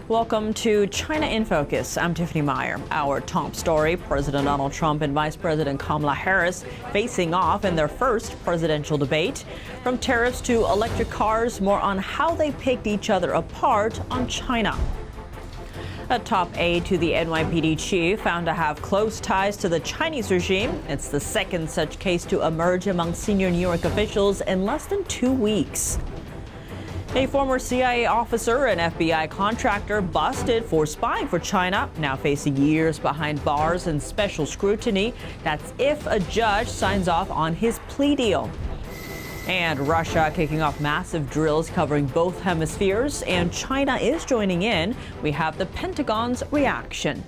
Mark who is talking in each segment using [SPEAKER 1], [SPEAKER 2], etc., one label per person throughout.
[SPEAKER 1] Welcome to China in Focus. I'm Tiffany Meyer. Our top story, President Donald Trump and Vice President Kamala Harris facing off in their first presidential debate. From tariffs to electric cars, more on how they picked each other apart on China. A top aide to the NYPD chief found to have close ties to the Chinese regime. It's the second such case to emerge among senior New York officials in less than 2 weeks. A former CIA officer and FBI contractor busted for spying for China, now facing years behind bars and special scrutiny. That's if a judge signs off on his plea deal. And Russia kicking off massive drills covering both hemispheres, and China is joining in. We have the Pentagon's reaction.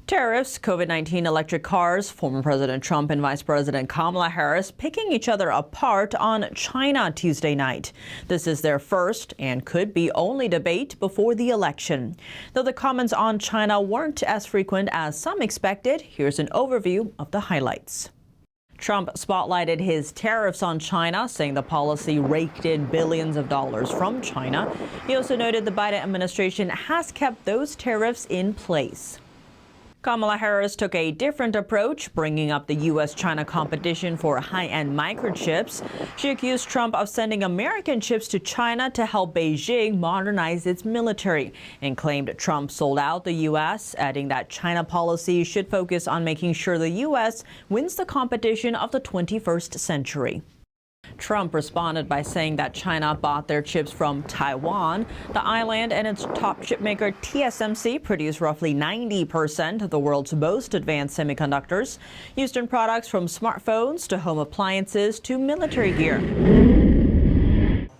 [SPEAKER 1] Tariffs, COVID-19 electric cars, former President Trump and Vice President Kamala Harris picking each other apart on China Tuesday night. This is their first and could be only debate before the election. Though the comments on China weren't as frequent as some expected, here's an overview of the highlights. Trump spotlighted his tariffs on China, saying the policy raked in billions of dollars from China. He also noted the Biden administration has kept those tariffs in place. Kamala Harris took a different approach, bringing up the U.S.-China competition for high-end microchips. She accused Trump of sending American chips to China to help Beijing modernize its military, and claimed Trump sold out the U.S., adding that China policy should focus on making sure the U.S. wins the competition of the 21st century. Trump responded by saying that China bought their chips from Taiwan. The island and its top chipmaker TSMC produce roughly 90% of the world's most advanced semiconductors, used in products from smartphones to home appliances to military gear.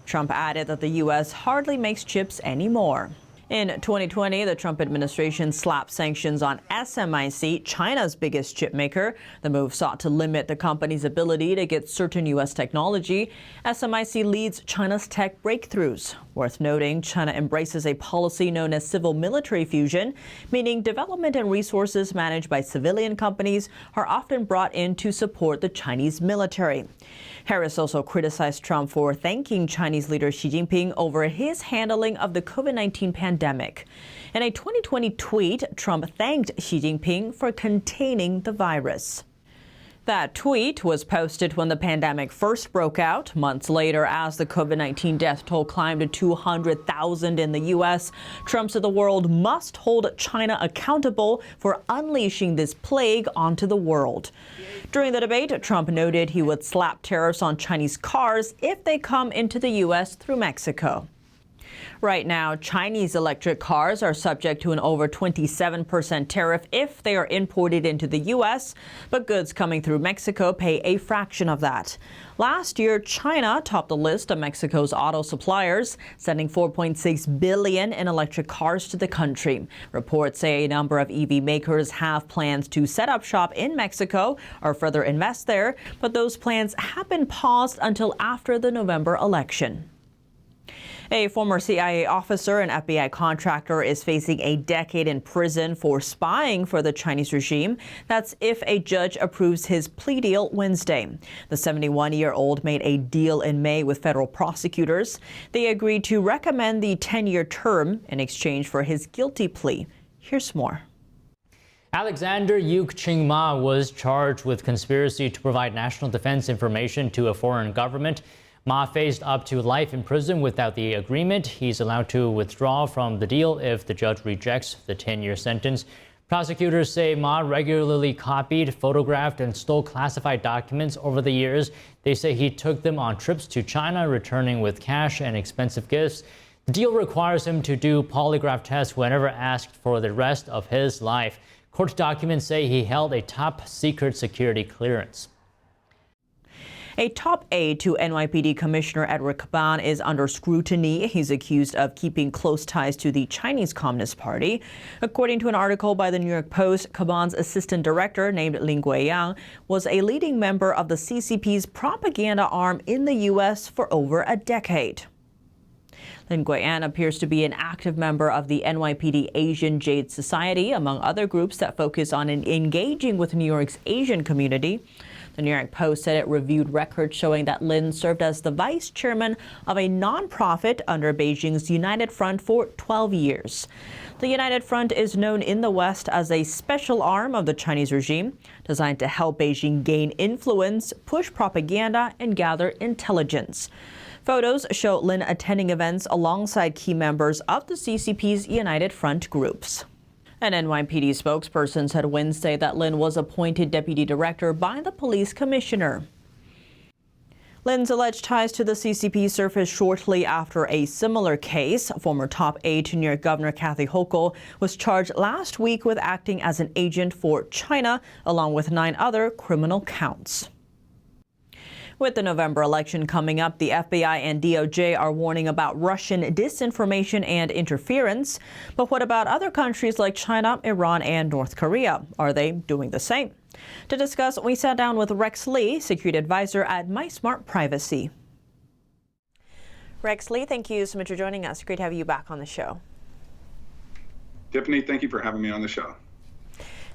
[SPEAKER 1] Trump added that the U.S. hardly makes chips anymore. In 2020, the Trump administration slapped sanctions on SMIC, China's biggest chipmaker. The move sought to limit the company's ability to get certain U.S. technology. SMIC leads China's tech breakthroughs. Worth noting, China embraces a policy known as civil-military fusion, meaning development and resources managed by civilian companies are often brought in to support the Chinese military. Harris also criticized Trump for thanking Chinese leader Xi Jinping over his handling of the COVID-19 pandemic. In a 2020 tweet, Trump thanked Xi Jinping for containing the virus. That tweet was posted when the pandemic first broke out. Months later, as the COVID-19 death toll climbed to 200,000 in the U.S., Trump said the world must hold China accountable for unleashing this plague onto the world. During the debate, Trump noted he would slap tariffs on Chinese cars if they come into the U.S. through Mexico. Right now, Chinese electric cars are subject to an over 27% tariff if they are imported into the U.S., but goods coming through Mexico pay a fraction of that. Last year, China topped the list of Mexico's auto suppliers, sending $4.6 billion in electric cars to the country. Reports say a number of EV makers have plans to set up shop in Mexico or further invest there, but those plans have been paused until after the November election. A former CIA officer and FBI contractor is facing a decade in prison for spying for the Chinese regime. That's if a judge approves his plea deal Wednesday. The 71-year-old made a deal in May with federal prosecutors. They agreed to recommend the 10-year term in exchange for his guilty plea. Here's more.
[SPEAKER 2] Alexander Yuk-Ching Ma was charged with conspiracy to provide national defense information to a foreign government. Ma faced up to life in prison without the agreement. He's allowed to withdraw from the deal if the judge rejects the 10-year sentence. Prosecutors say Ma regularly copied, photographed, and stole classified documents over the years. They say he took them on trips to China, returning with cash and expensive gifts. The deal requires him to do polygraph tests whenever asked for the rest of his life. Court documents say he held a top-secret security clearance.
[SPEAKER 1] A top aide to NYPD Commissioner Edward Caban is under scrutiny. He's accused of keeping close ties to the Chinese Communist Party. According to an article by the New York Post, Caban's assistant director, named Lin Guiyang, was a leading member of the CCP's propaganda arm in the U.S. for over a decade. Lin Guian appears to be an active member of the NYPD Asian Jade Society, among other groups that focus on engaging with New York's Asian community. The New York Post said it reviewed records showing that Lin served as the vice chairman of a nonprofit under Beijing's United Front for 12 years. The United Front is known in the West as a special arm of the Chinese regime, designed to help Beijing gain influence, push propaganda, and gather intelligence. Photos show Lin attending events alongside key members of the CCP's United Front groups. An NYPD spokesperson said Wednesday that Lin was appointed deputy director by the police commissioner. Lin's alleged ties to the CCP surfaced shortly after a similar case. Former top aide to New York Governor Kathy Hochul was charged last week with acting as an agent for China, along with 9 other criminal counts. With the November election coming up, the FBI and DOJ are warning about Russian disinformation and interference. But what about other countries like China, Iran, and North Korea? Are they doing the same? To discuss, we sat down with Rex Lee, security advisor at MySmart Privacy. Rex Lee, thank you so much for joining us. Great to have you back on the show.
[SPEAKER 3] Tiffany, thank you for having me on the show.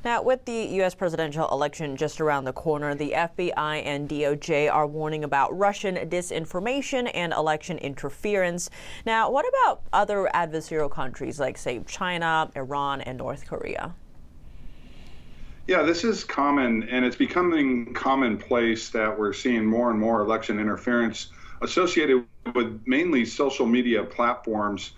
[SPEAKER 1] Now, with the U.S. presidential election just around the corner, the FBI and DOJ are warning about Russian disinformation and election interference. Now, what about other adversarial countries like, say, China, Iran, and North Korea?
[SPEAKER 3] Yeah, this is common, and it's becoming commonplace that we're seeing more and more election interference associated with mainly social media platforms.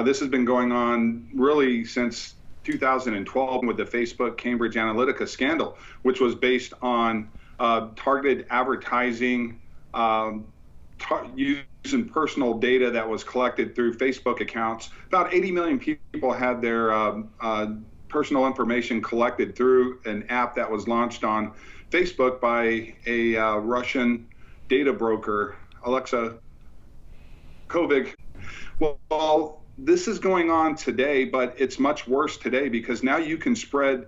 [SPEAKER 3] This has been going on really since 2012 with the Facebook Cambridge Analytica scandal, which was based on targeted advertising using personal data that was collected through Facebook accounts. About 80 million people had their personal information collected through an app that was launched on Facebook by a Russian data broker, Alexa Kovic. Well, this is going on today, but it's much worse today because now you can spread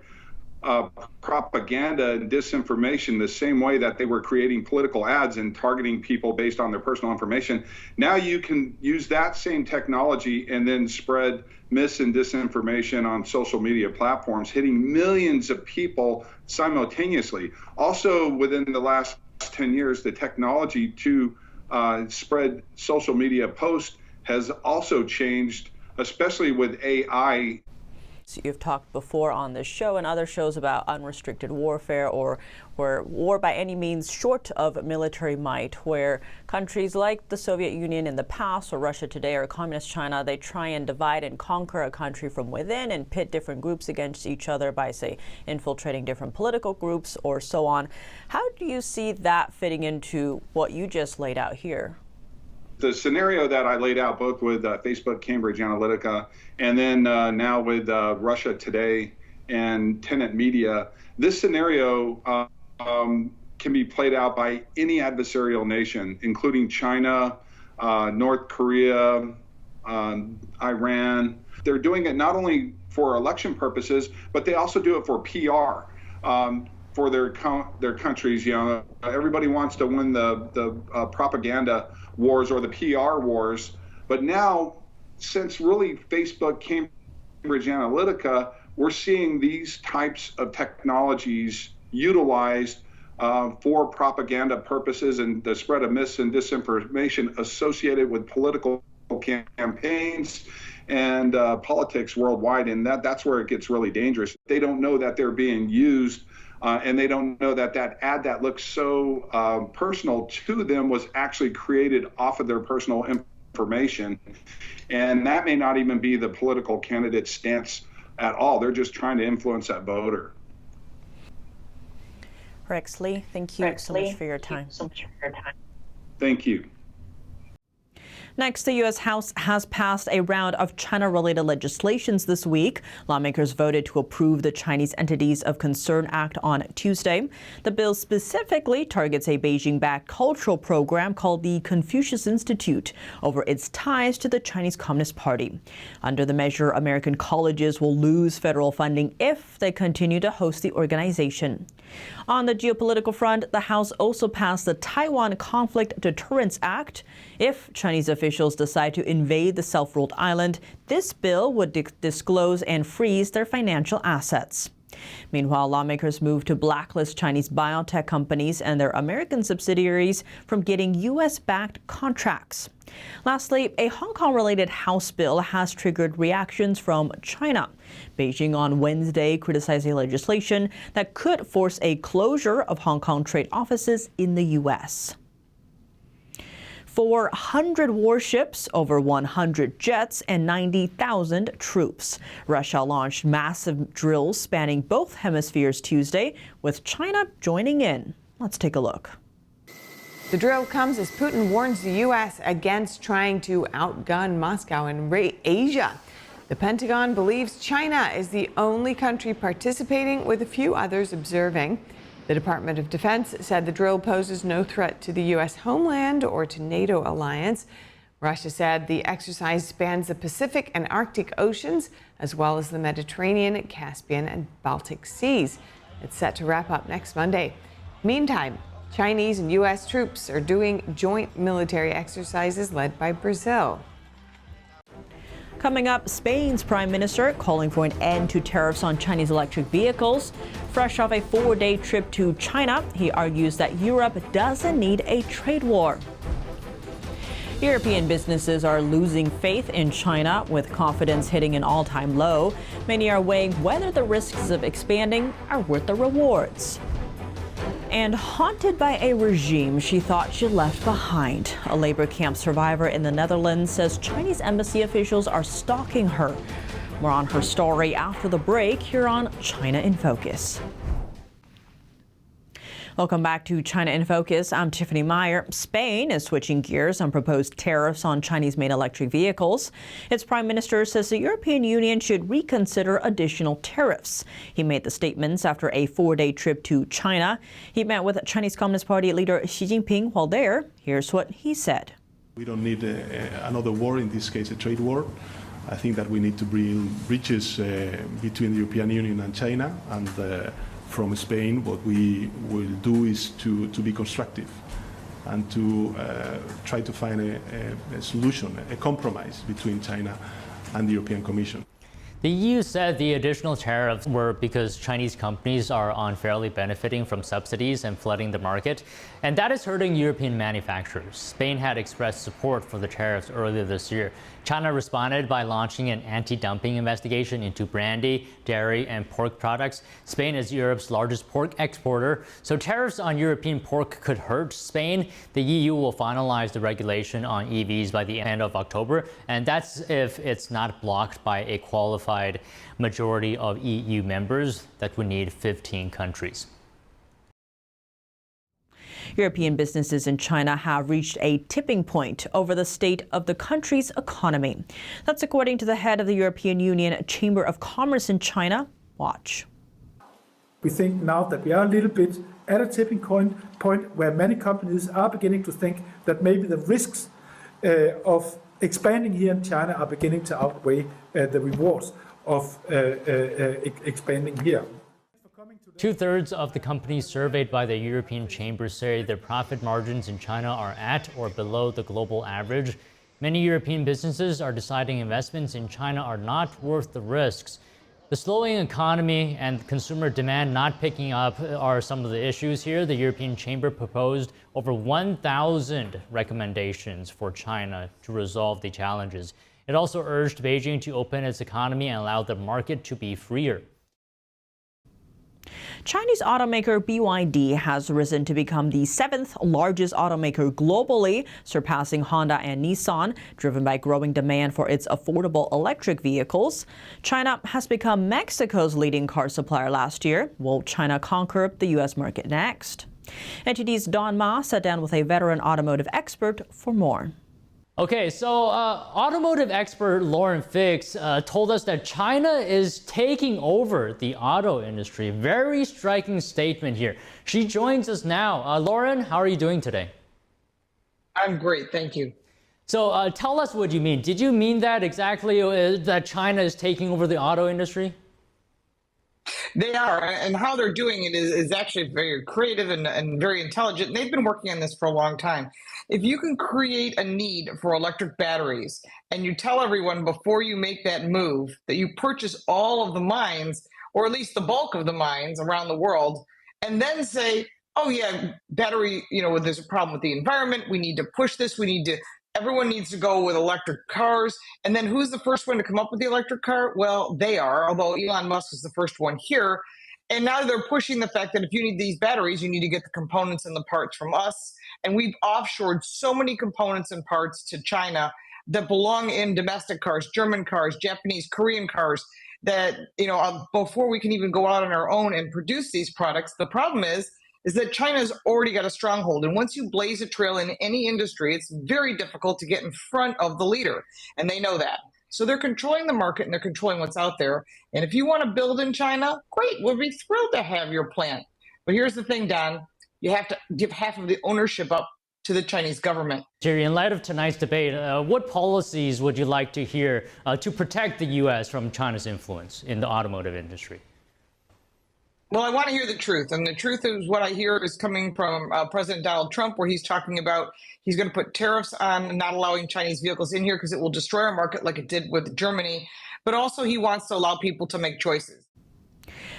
[SPEAKER 3] propaganda and disinformation the same way that they were creating political ads and targeting people based on their personal information. Now you can use that same technology and then spread mis and disinformation on social media platforms, hitting millions of people simultaneously. Also, within the last 10 years, the technology to spread social media posts has also changed, especially with AI.
[SPEAKER 1] So you've talked before on this show and other shows about unrestricted warfare or war by any means short of military might, where countries like the Soviet Union in the past or Russia today or Communist China, they try and divide and conquer a country from within and pit different groups against each other by, say, infiltrating different political groups or so on. How do you see that fitting into what you just laid out here?
[SPEAKER 3] The scenario that I laid out both with Facebook Cambridge Analytica and then now with Russia Today and Tenet Media, this scenario can be played out by any adversarial nation, including China, North Korea, Iran. They're doing it not only for election purposes, but they also do it for PR. For their countries. You know, everybody wants to win the propaganda wars or the PR wars. But now, since really Facebook Cambridge Analytica, we're seeing these types of technologies utilized for propaganda purposes and the spread of mis and disinformation associated with political campaigns and politics worldwide. And that's where it gets really dangerous. They don't know that they're being used. And they don't know that that ad that looks so personal to them was actually created off of their personal information. And that may not even be the political candidate's stance at all. They're just trying to influence that voter.
[SPEAKER 1] Rex Lee, thank you so much for your time.
[SPEAKER 3] Thank you.
[SPEAKER 1] Next, the U.S. House has passed a round of China-related legislations this week. Lawmakers voted to approve the Chinese Entities of Concern Act on Tuesday. The bill specifically targets a Beijing-backed cultural program called the Confucius Institute over its ties to the Chinese Communist Party. Under the measure, American colleges will lose federal funding if they continue to host the organization. On the geopolitical front, the House also passed the Taiwan Conflict Deterrence Act. If Chinese officials officials decide to invade the self-ruled island, this bill would disclose and freeze their financial assets. Meanwhile, lawmakers move to blacklist Chinese biotech companies and their American subsidiaries from getting U.S.-backed contracts. Lastly, a Hong Kong-related House bill has triggered reactions from China. Beijing on Wednesday criticizing legislation that could force a closure of Hong Kong trade offices in the U.S. 400 warships, over 100 jets, and 90,000 troops. Russia launched massive drills spanning both hemispheres Tuesday, with China joining in. Let's take a look.
[SPEAKER 4] The drill comes as Putin warns the U.S. against trying to outgun Moscow in Asia. The Pentagon believes China is the only country participating, with a few others observing. The Department of Defense said the drill poses no threat to the U.S. homeland or to NATO alliance. Russia said the exercise spans the Pacific and Arctic Oceans, as well as the Mediterranean, Caspian, and Baltic Seas. It's set to wrap up next Monday. Meantime, Chinese and U.S. troops are doing joint military exercises led by Brazil.
[SPEAKER 1] Coming up, Spain's prime minister calling for an end to tariffs on Chinese electric vehicles. Fresh off a 4-day trip to China, he argues that Europe doesn't need a trade war. European businesses are losing faith in China, with confidence hitting an all-time low. Many are weighing whether the risks of expanding are worth the rewards. And haunted by a regime she thought she left behind. A labor camp survivor in the Netherlands says Chinese embassy officials are stalking her. More on her story after the break here on China in Focus. Welcome back to China in Focus. I'm Tiffany Meyer. Spain is switching gears on proposed tariffs on Chinese-made electric vehicles. Its prime minister says the European Union should reconsider additional tariffs. He made the statements after a 4-day trip to China. He met with Chinese Communist Party leader Xi Jinping while there. Here's what he said.
[SPEAKER 5] We don't need another war, in this case a trade war. I think that we need to bring bridges between the European Union and China, and from Spain, what we will do is to be constructive and to try to find a solution, a compromise between China and the European Commission.
[SPEAKER 2] The EU said the additional tariffs were because Chinese companies are unfairly benefiting from subsidies and flooding the market, and that is hurting European manufacturers. Spain had expressed support for the tariffs earlier this year. China responded by launching an anti-dumping investigation into brandy, dairy, and pork products. Spain is Europe's largest pork exporter, so tariffs on European pork could hurt Spain. The EU will finalize the regulation on EVs by the end of October, and that's if it's not blocked by a qualified majority of EU members. That would need 15 countries.
[SPEAKER 1] European businesses in China have reached a tipping point over the state of the country's economy. That's according to the head of the European Union Chamber of Commerce in China. Watch.
[SPEAKER 6] We think now that we are a little bit at a tipping point where many companies are beginning to think that maybe the risks of expanding here in China are beginning to outweigh the rewards of expanding here.
[SPEAKER 2] 2/3 of the companies surveyed by the European Chamber say their profit margins in China are at or below the global average. Many European businesses are deciding investments in China are not worth the risks. The slowing economy and consumer demand not picking up are some of the issues here. The European Chamber proposed over 1,000 recommendations for China to resolve the challenges. It also urged Beijing to open its economy and allow the market to be freer.
[SPEAKER 1] Chinese automaker BYD has risen to become the 7th largest automaker globally, surpassing Honda and Nissan, driven by growing demand for its affordable electric vehicles. China has become Mexico's leading car supplier last year. Will China conquer the U.S. market next? NTD's Don Ma sat down with a veteran automotive expert for more.
[SPEAKER 2] Okay, so automotive expert Lauren Fix told us that China is taking over the auto industry. Very striking statement here. She joins us now. Lauren, how are you doing today?
[SPEAKER 7] I'm great, thank you.
[SPEAKER 2] So tell us what you mean. Did you mean that exactly, that China is taking over the auto industry?
[SPEAKER 7] They are, and how they're doing it is actually very creative and very intelligent. And they've been working on this for a long time. If you can create a need for electric batteries and you tell everyone before you make that move that you purchase all of the mines, or at least the bulk of the mines around the world, and then say, oh yeah, battery, there's a problem with the environment. We need to push this. Everyone needs to go with electric cars. And then who's the first one to come up with the electric car? Well, they are, although Elon Musk is the first one here. And now they're pushing the fact that if you need these batteries, you need to get the components and the parts from us. And we've offshored so many components and parts to China that belong in domestic cars, German cars, Japanese, Korean cars, that, before we can even go out on our own and produce these products. The problem is that China's already got a stronghold. And once you blaze a trail in any industry, it's very difficult to get in front of the leader. And they know that. So they're controlling the market and they're controlling what's out there. And if you want to build in China, great, we'll be thrilled to have your plant. But here's the thing, Don, you have to give half of the ownership up to the Chinese government.
[SPEAKER 2] Jerry, in light of tonight's debate, what policies would you like to hear to protect the U.S. from China's influence in the automotive industry?
[SPEAKER 7] Well, I want to hear the truth. And the truth is what I hear is coming from President Donald Trump, where he's talking about he's going to put tariffs on not allowing Chinese vehicles in here because it will destroy our market like it did with Germany. But also he wants to allow people to make choices.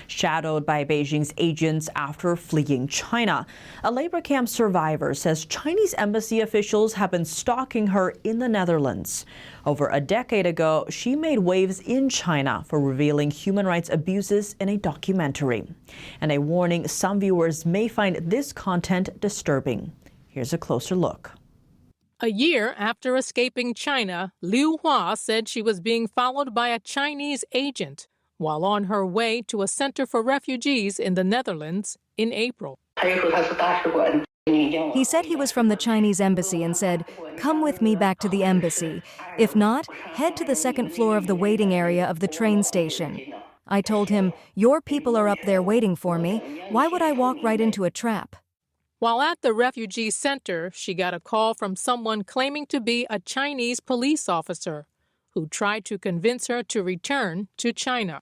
[SPEAKER 1] Shadowed by Beijing's agents after fleeing China, a labor camp survivor says Chinese embassy officials have been stalking her in the Netherlands. Over a decade ago, she made waves in China for revealing human rights abuses in a documentary. And a warning, some viewers may find this content disturbing. Here's a closer look.
[SPEAKER 8] A year after escaping China, Liu Hua said she was being followed by a Chinese agent while on her way to a center for refugees in the Netherlands in April.
[SPEAKER 9] He said he was from the Chinese embassy and said, "Come with me back to the embassy. If not, head to the second floor of the waiting area of the train station." I told him, "Your people are up there waiting for me. Why would I walk right into a trap?"
[SPEAKER 8] While at the refugee center, she got a call from someone claiming to be a Chinese police officer who tried to convince her to return to China.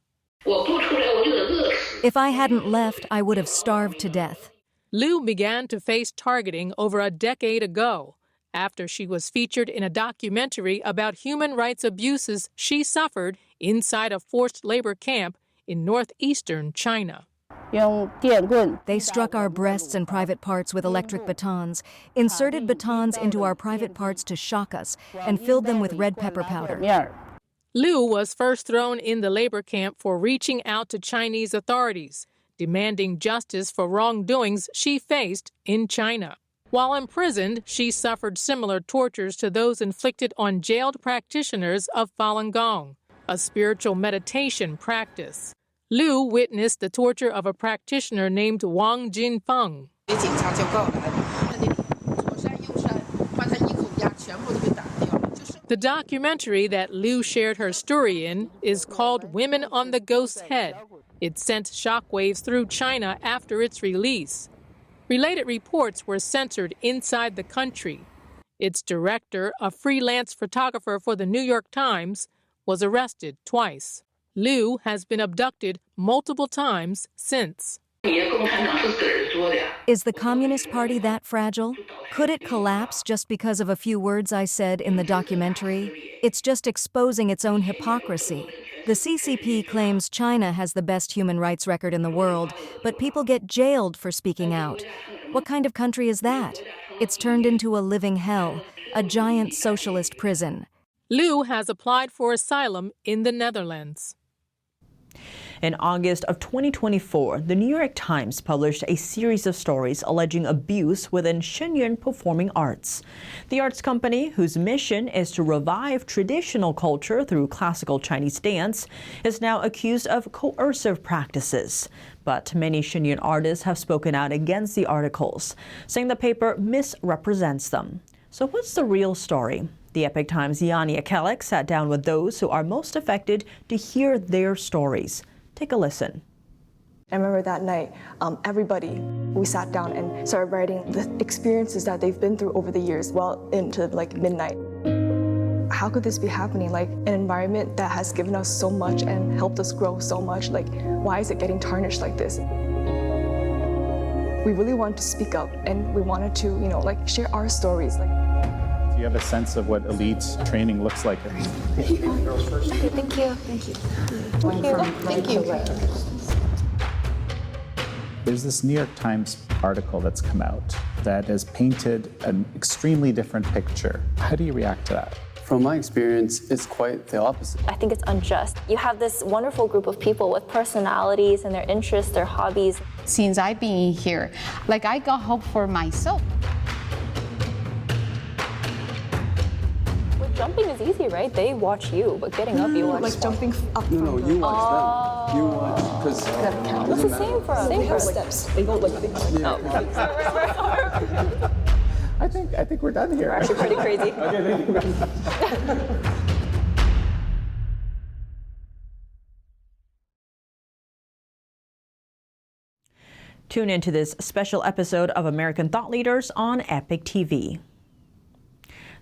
[SPEAKER 9] If I hadn't left, I would have starved to death.
[SPEAKER 8] Liu began to face targeting over a decade ago after she was featured in a documentary about human rights abuses she suffered inside a forced labor camp in northeastern China.
[SPEAKER 9] They struck our breasts and private parts with electric batons, inserted batons into our private parts to shock us, and filled them with red pepper powder.
[SPEAKER 8] Liu was first thrown in the labor camp for reaching out to Chinese authorities, demanding justice for wrongdoings she faced in China. While imprisoned, she suffered similar tortures to those inflicted on jailed practitioners of Falun Gong, a spiritual meditation practice. Liu witnessed the torture of a practitioner named Wang Jinfeng. The documentary that Liu shared her story in is called Women on the Ghost's Head. It sent shockwaves through China after its release. Related reports were censored inside the country. Its director, a freelance photographer for the New York Times, was arrested twice. Liu has been abducted multiple times since.
[SPEAKER 9] Is the Communist Party that fragile? Could it collapse just because of a few words I said in the documentary? It's just exposing its own hypocrisy. The CCP claims China has the best human rights record in the world, but people get jailed for speaking out. What kind of country is that? It's turned into a living hell, a giant socialist prison.
[SPEAKER 8] Liu has applied for asylum in the Netherlands.
[SPEAKER 1] In August of 2024, the New York Times published a series of stories alleging abuse within Shenyang Performing Arts. The arts company, whose mission is to revive traditional culture through classical Chinese dance, is now accused of coercive practices. But many Shenyang artists have spoken out against the articles, saying the paper misrepresents them. So what's the real story? The Epoch Times' Yanni Akelek sat down with those who are most affected to hear their stories. Take a listen.
[SPEAKER 10] I remember that night, we sat down and started writing the experiences that they've been through over the years, well into like midnight. how could this be happening? Like an environment that has given us so much and helped us grow so much, like why is it getting tarnished like this? We really wanted to speak up and we wanted to, like share our stories.
[SPEAKER 11] Do you have a sense of what elite training looks like?
[SPEAKER 10] Okay, thank you. Thank you. Thank you.
[SPEAKER 11] There's this New York Times article that's come out that has painted an extremely different picture. How do you react to that?
[SPEAKER 12] From my experience, it's quite the opposite.
[SPEAKER 13] I think it's unjust. You have this wonderful group of people with personalities and their interests, their hobbies.
[SPEAKER 14] Since I've been here, like I got hope for myself.
[SPEAKER 13] Well, jumping is easy, right? They watch you, but getting up, you watch.
[SPEAKER 10] Like jumping up.
[SPEAKER 12] No, you watch them. You watch, because
[SPEAKER 13] What's the same for us?
[SPEAKER 10] They have steps. They go like.
[SPEAKER 11] I think we're done here.
[SPEAKER 13] We're actually pretty crazy.
[SPEAKER 11] Okay, thank you.
[SPEAKER 1] Tune into this special episode of American Thought Leaders on Epic TV.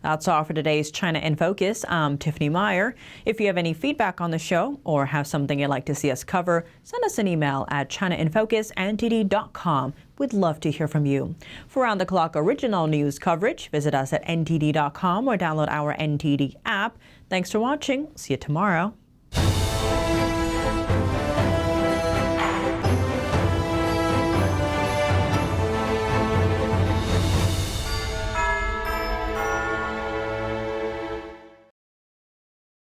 [SPEAKER 1] That's all for today's China in Focus. I'm Tiffany Meyer. If you have any feedback on the show or have something you'd like to see us cover, send us an email at chinainfocus@ntd.com. We'd love to hear from you. For round-the-clock original news coverage, visit us at ntd.com or download our NTD app. Thanks for watching. See you tomorrow.